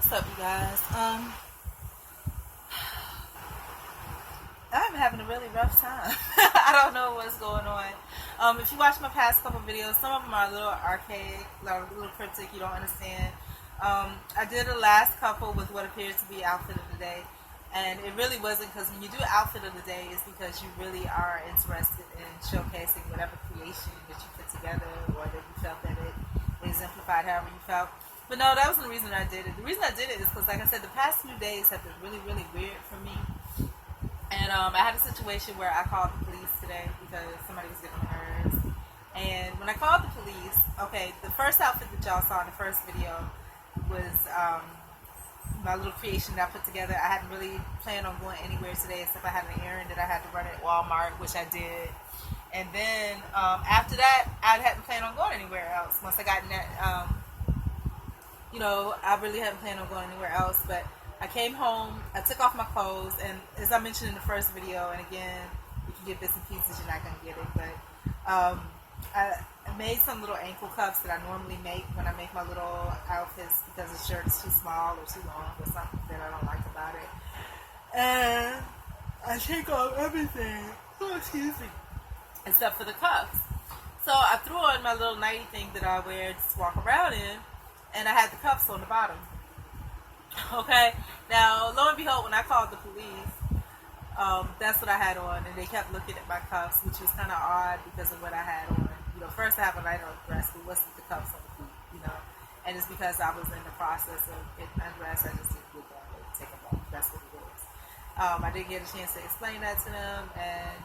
What's up, you guys? I'm having a really rough time. I don't know what's going on. If you watch my past couple videos, some of them are a little archaic, a little cryptic. You don't understand. I did the last couple with what appears to be outfit of the day, and it really wasn't, because when you do outfit of the day, it's because you really are interested in showcasing whatever creation that you put together, or that you felt that it exemplified however you felt. But no, that wasn't the reason I did it. The reason I did it is because, like I said, the past few days have been really, really weird for me. And I had a situation where I called the police today because somebody was getting on my nerves. And when I called the police, okay, the first outfit that y'all saw in the first video was my little creation that I put together. I hadn't really planned on going anywhere today, except I had an errand that I had to run at Walmart, which I did. And then after that, I hadn't planned on going anywhere else. Once I got in that, I really hadn't planned on going anywhere else. But I came home, I took off my clothes, and as I mentioned in the first video, and again, you can get bits and pieces, you're not going to get it, but I made some little ankle cuffs that I normally make when I make my little outfits, because the shirt is too small or too long or something that I don't like about it. And I take off everything, except for the cuffs. So I threw on my little nighty thing that I wear to walk around in, and I had the cuffs on the bottom. Okay, now lo and behold, when I called the police, that's what I had on, and they kept looking at my cuffs, which was kind of odd because of what I had on. First I have a night dress, but what's the cuffs on the feet, and it's because I was in the process of getting undressed. I just didn't get that, take them off. That's what it is. I didn't get a chance to explain that to them, and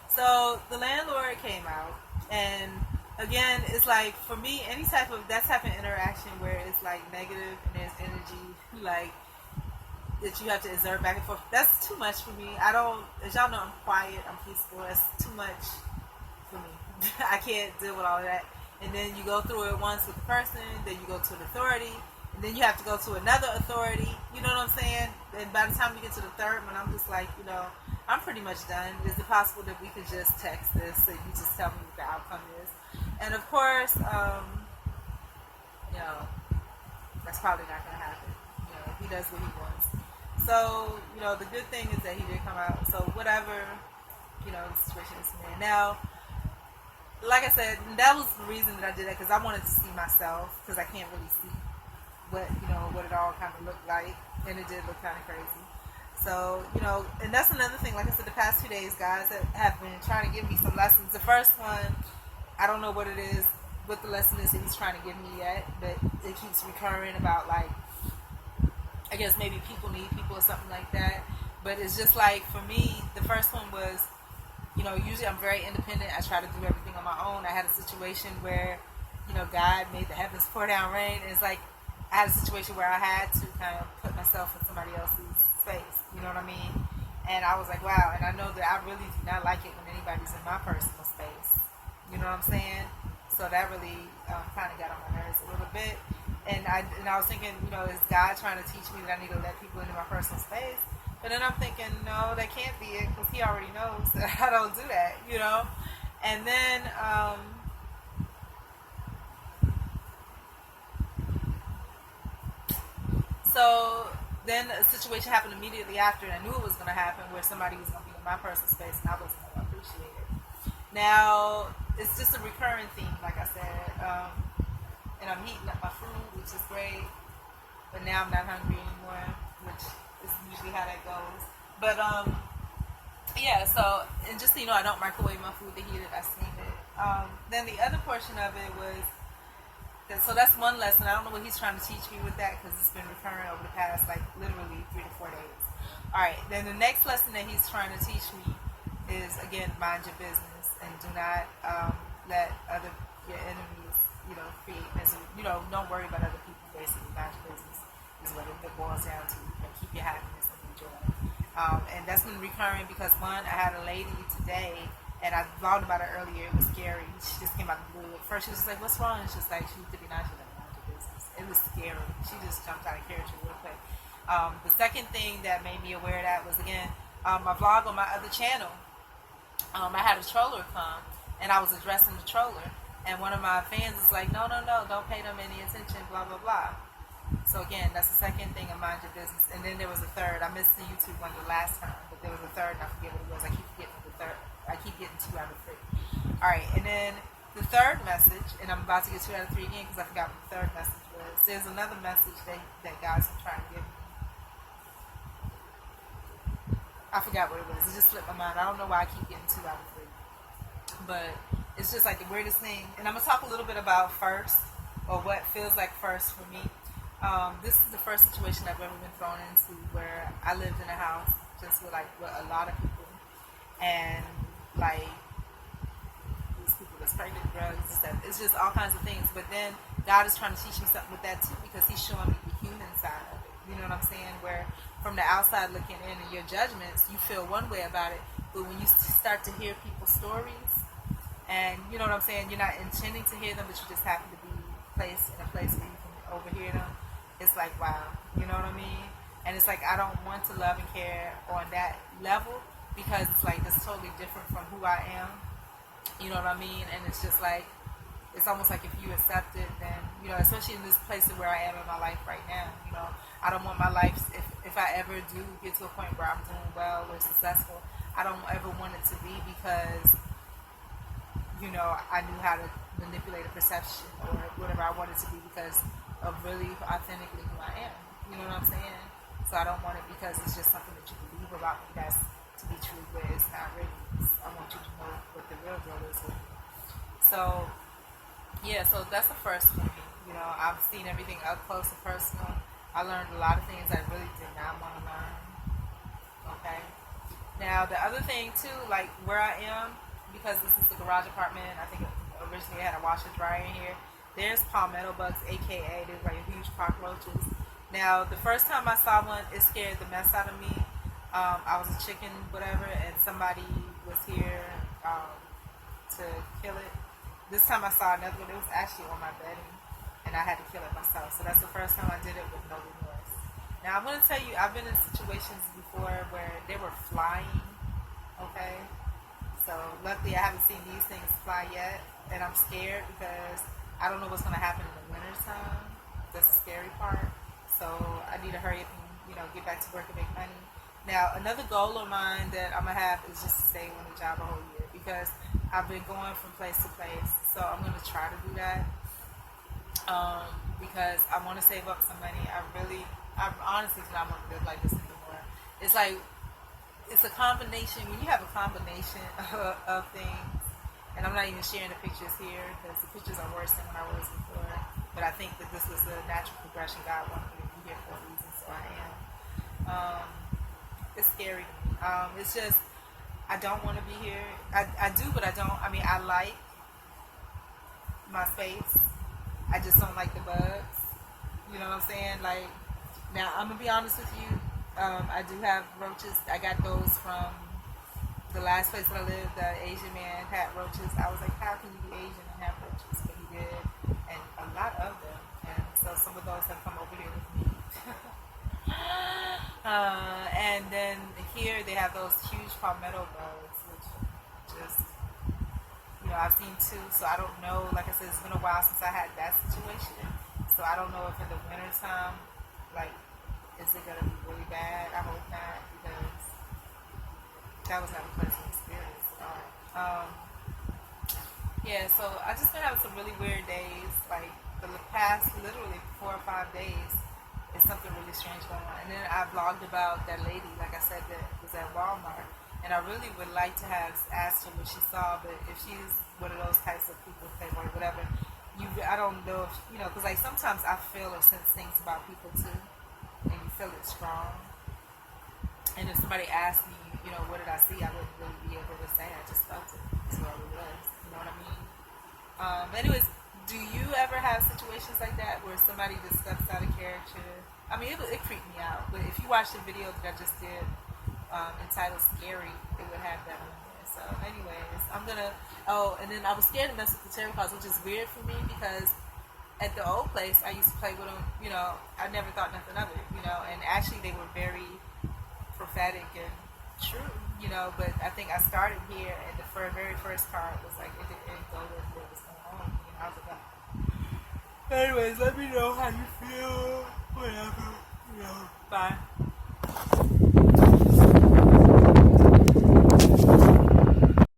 so the landlord came out, and again, it's like, for me, that type of interaction where it's like negative and there's energy, like, that you have to exert back and forth, that's too much for me. As y'all know, I'm quiet, I'm peaceful. That's too much for me. I can't deal with all of that. And then you go through it once with a person, then you go to an authority, and then you have to go to another authority. You know what I'm saying? And by the time you get to the third one, I'm just like, I'm pretty much done. Is it possible that we could just text this so you just tell me what the outcome is? And of course, that's probably not going to happen. He does what he wants. So, the good thing is that he did come out. So whatever, the situation is man. Now, like I said, that was the reason that I did that, because I wanted to see myself, because I can't really see what it all kind of looked like. And it did look kind of crazy. So, and that's another thing. Like I said, the past 2 days, guys that have been trying to give me some lessons. The first one, I don't know what it is, what the lesson is that he's trying to give me yet, but it keeps recurring about, like, I guess maybe people need people or something like that. But it's just like, for me, the first one was, usually I'm very independent. I try to do everything on my own. I had a situation where, God made the heavens pour down rain. And it's like, I had a situation where I had to kind of put myself in somebody else's space. You know what I mean? And I was like, wow. And I know that I really do not like it when anybody's in my personal space. You know what I'm saying? So that really kind of got on my nerves a little bit. And I was thinking, is God trying to teach me that I need to let people into my personal space? But then I'm thinking, no, that can't be it, because he already knows that I don't do that, And then, so then a situation happened immediately after, and I knew it was going to happen, where somebody was going to be in my personal space, and I wasn't going to appreciate it. Now, it's just a recurring theme, like I said. And I'm heating up my food, which is great. But now I'm not hungry anymore, which is usually how that goes. But, yeah, so, and just so you know, I don't microwave my food to heat it, I steam it. Then the other portion of it was, so that's one lesson. I don't know what he's trying to teach me with that, because it's been recurring over the past, like, literally 3 to 4 days. Alright, then the next lesson that he's trying to teach me is, again, mind your business, and do not let your enemies, create misery. Don't worry about other people, basically. Mind your business is what it boils down to. Keep your happiness and your joy. And that's been recurring because, one, I had a lady today, and I vlogged about her earlier. It was scary. She just came out of the blue. At first, she was just like, what's wrong? It's just like, she needs to be nice to them. Mind your business. It was scary. She just jumped out of character real quick. The second thing that made me aware of that was, again, my vlog on my other channel. I had a troller come, and I was addressing the troller. And one of my fans is like, no, no, no, don't pay them any attention, blah, blah, blah. So again, that's the second thing of mind your business. And then there was a third. I missed the YouTube one the last time, but there was a third, and I forget what it was. I keep getting the third. I keep getting 2 out of 3. All right, and then the third message, and I'm about to get 2 out of 3 again because I forgot what the third message was. There's another message that God's trying to give me. I forgot what it was. It just slipped my mind. I don't know why I keep getting 2 out of 3. But it's just like the weirdest thing. And I'm going to talk a little bit about first, or what feels like first for me. This is the first situation I've ever been thrown into where I lived in a house just with a lot of people. And like, these people that's pregnant, drugs, stuff. It's just all kinds of things. But then God is trying to teach me something with that too, because he's showing me the human side of it. You know what I'm saying? Where from the outside looking in and your judgments, you feel one way about it. But when you start to hear people's stories, and you know what I'm saying, you're not intending to hear them, but you just happen to be placed in a place where you can overhear them. It's like, wow, you know what I mean? And it's like, I don't want to love and care on that level, because it's like, it's totally different from who I am. You know what I mean? And it's just like, it's almost like if you accept it, then, you know, especially in this place where I am in my life right now, you know, I don't want my life, if I ever do get to a point where I'm doing well or successful, I don't ever want it to be because, you know, I knew how to manipulate a perception or whatever I want it to be because of really authentically who I am. You know what I'm saying? So I don't want it because it's just something that you believe about me that's to be true, but it's not really. I want you to know what the real deal is with me. So, yeah, so that's the first for me. You know, I've seen everything up close and personal. I learned a lot of things I really did not want to learn. Okay? Now, the other thing, too, like where I am, because this is a garage apartment, I think originally I had a washer dryer in here. There's palmetto bugs, aka there's like huge cockroaches. Now, the first time I saw one, it scared the mess out of me. I was a chicken, whatever, and somebody was here to kill it. This time I saw another one. It was actually on my bedding, and I had to kill it myself. So that's the first time I did it with no remorse. Now, I'm going to tell you, I've been in situations before where they were flying, okay? So luckily I haven't seen these things fly yet, and I'm scared because I don't know what's going to happen in the winter time. That's the scary part. So I need to hurry up and, you know, get back to work and make money. Now, another goal of mine that I'm going to have is just to stay on the job a whole year because I've been going from place to place. So I'm going to try to do that because I want to save up some money. I honestly do not want to live like this anymore. It's like, it's a combination, when you have a combination of things, and I'm not even sharing the pictures here because the pictures are worse than when I was before, but I think that this was a natural progression. God wanted me to be here for a reason, so I am. It's scary. It's just, I don't want to be here. I do, but I don't. I mean, I like my space. I just don't like the bugs. You know what I'm saying? Like, now, I'm going to be honest with you. I do have roaches. I got those from the last place that I lived. The Asian man had roaches. I was like, how can you be Asian and have roaches? But he did. And a lot of them. And so some of those have come over here with me. And then here they have those huge palmetto bugs, which just, you know, I've seen too. So I don't know. Like I said, it's been a while since I had that situation. So I don't know if in the winter time, like, is it going to be really bad? I hope not, because that was not a pleasant experience at all. Yeah, so I just been having some really weird days. Like, the past literally 4 or 5 days, it's something really strange going on. And then I vlogged about that lady, like I said, that was at Walmart. And I really would like to have asked her what she saw, but if she's one of those types of people, Playboy, whatever, I don't know if, you know, because like sometimes I feel or sense things about people too, and you feel it strong. And if somebody asked me, you know, what did I see, I wouldn't really be able to say. I just felt it. That's what it was. You know what I mean? Anyways, do you ever have situations like that where somebody just steps out of character? I mean, it creeped me out. But if you watch the video that I just did entitled Scary, it would have that on there. So anyways, and then I was scared to mess with the tarot cards, which is weird for me because at the old place, I used to play with them, you know, I never thought nothing of it, you know, and actually they were very prophetic and true, you know, but I think I started here and the very first card was like, it didn't go with what was going on. Anyways, let me know how you feel. Whatever. Bye.